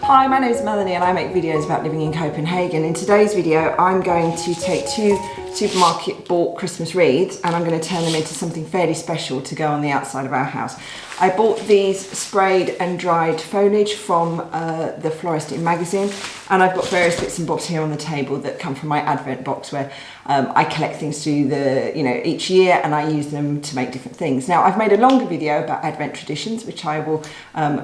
Hi, my name is Melanie and I make videos about living in Copenhagen. In today's video, I'm going to take two supermarket bought Christmas wreaths and I'm going to turn them into something fairly special to go on the outside of our house. I bought these sprayed and dried foliage from the Florist magazine, and I've got various bits and bobs here on the table that come from my Advent box where I collect things through the, each year, and I use them to make different things. Now, I've made a longer video about Advent traditions, which I will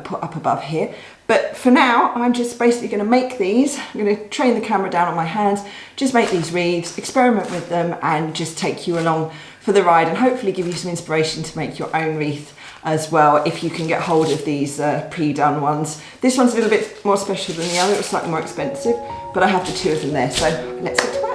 put up above here. But for now, I'm just basically going to make these. I'm going to train the camera down on my hands, just make these wreaths, experiment with them, and just take you along for the ride and hopefully give you some inspiration to make your own wreath as well, if you can get hold of these pre-done ones. This one's a little bit more special than the other, it's slightly more expensive, but I have the two of them there, so let's get to work.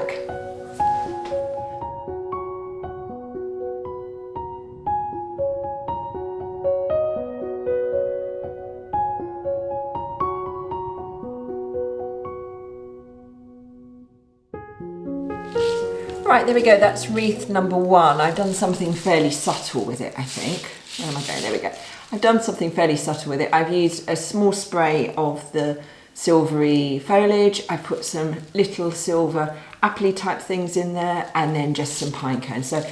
Right, there we go, that's wreath number one. I've done something fairly subtle with it, I think. Where am I going? There we go. I've done something fairly subtle with it. I've used a small spray of the silvery foliage. I put some little silver appley type things in there, and then just some pine cones. So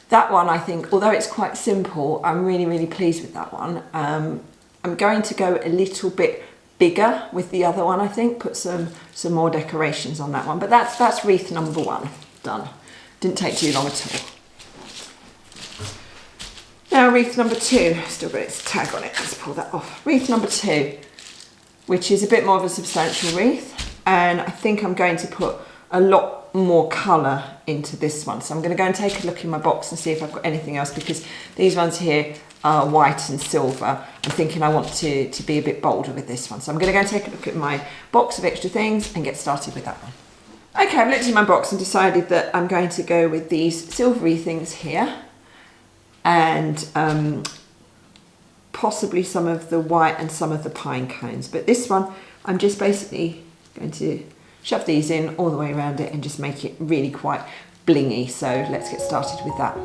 that one, I think, although it's quite simple, I'm really, really pleased with that one. I'm going to go a little bit bigger with the other one, I think. Put some more decorations on that one. But that's wreath number one, done. Didn't take too long at all. Now wreath number two, still got its tag on it, let's pull that off. Wreath number two, which is a bit more of a substantial wreath, and I think I'm going to put a lot more colour into this one. So I'm going to go and take a look in my box and see if I've got anything else, because these ones here are white and silver. I'm thinking I want to be a bit bolder with this one. So I'm going to go and take a look at my box of extra things and get started with that one. Okay, I've looked in my box and decided that I'm going to go with these silvery things here, and possibly some of the white and some of the pine cones. But this one, I'm just basically going to shove these in all the way around it and just make it really quite blingy. So let's get started with that.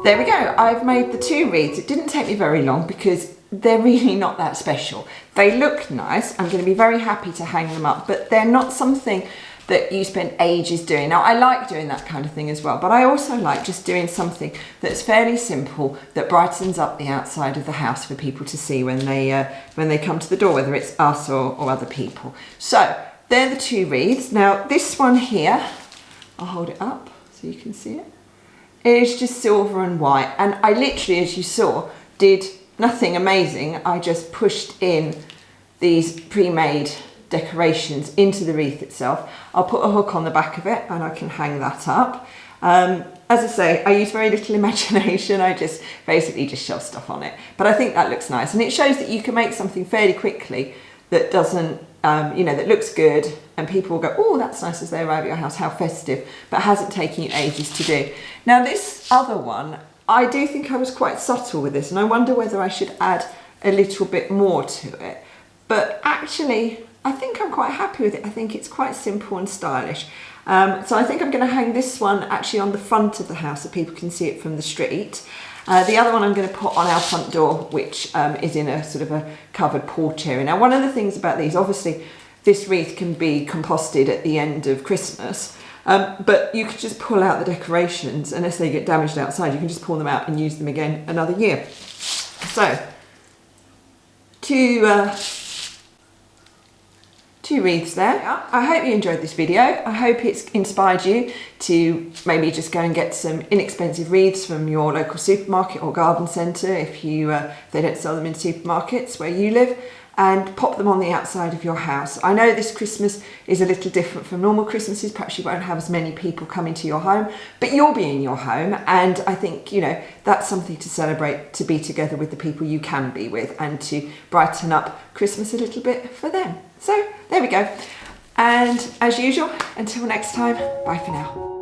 There we go, I've made the two wreaths. It didn't take me very long because they're really not that special. They look nice, I'm going to be very happy to hang them up, but they're not something that you spend ages doing. Now, I like doing that kind of thing as well, but I also like just doing something that's fairly simple, that brightens up the outside of the house for people to see when they come to the door, whether it's us or other people. So, they're the two wreaths. Now, this one here, I'll hold it up so you can see it. It's just silver and white, and I literally, as you saw, did nothing amazing. I just pushed in these pre-made decorations into the wreath itself. I'll put a hook on the back of it and I can hang that up. As I say, I use very little imagination. I just basically just shove stuff on it. But I think that looks nice, and it shows that you can make something fairly quickly that doesn't, that looks good, and people will go, oh, that's nice as they arrive at your house, how festive, but hasn't taken you ages to do. Now this other one, I do think I was quite subtle with this, and I wonder whether I should add a little bit more to it. But actually, I think I'm quite happy with it. I think it's quite simple and stylish. So I think I'm going to hang this one actually on the front of the house so people can see it from the street. The other one I'm going to put on our front door, which is in a sort of a covered porch area. Now, one of the things about these, obviously, this wreath can be composted at the end of Christmas, but you could just pull out the decorations, unless they get damaged outside, you can just pull them out and use them again another year. So, two wreaths there. I hope you enjoyed this video. I hope it's inspired you to maybe just go and get some inexpensive wreaths from your local supermarket or garden centre if they don't sell them in supermarkets where you live, and pop them on the outside of your house. I know this Christmas is a little different from normal Christmases. Perhaps you won't have as many people coming to your home, but you'll be in your home, and I think, that's something to celebrate, to be together with the people you can be with and to brighten up Christmas a little bit for them. So there we go. And as usual, until next time, bye for now.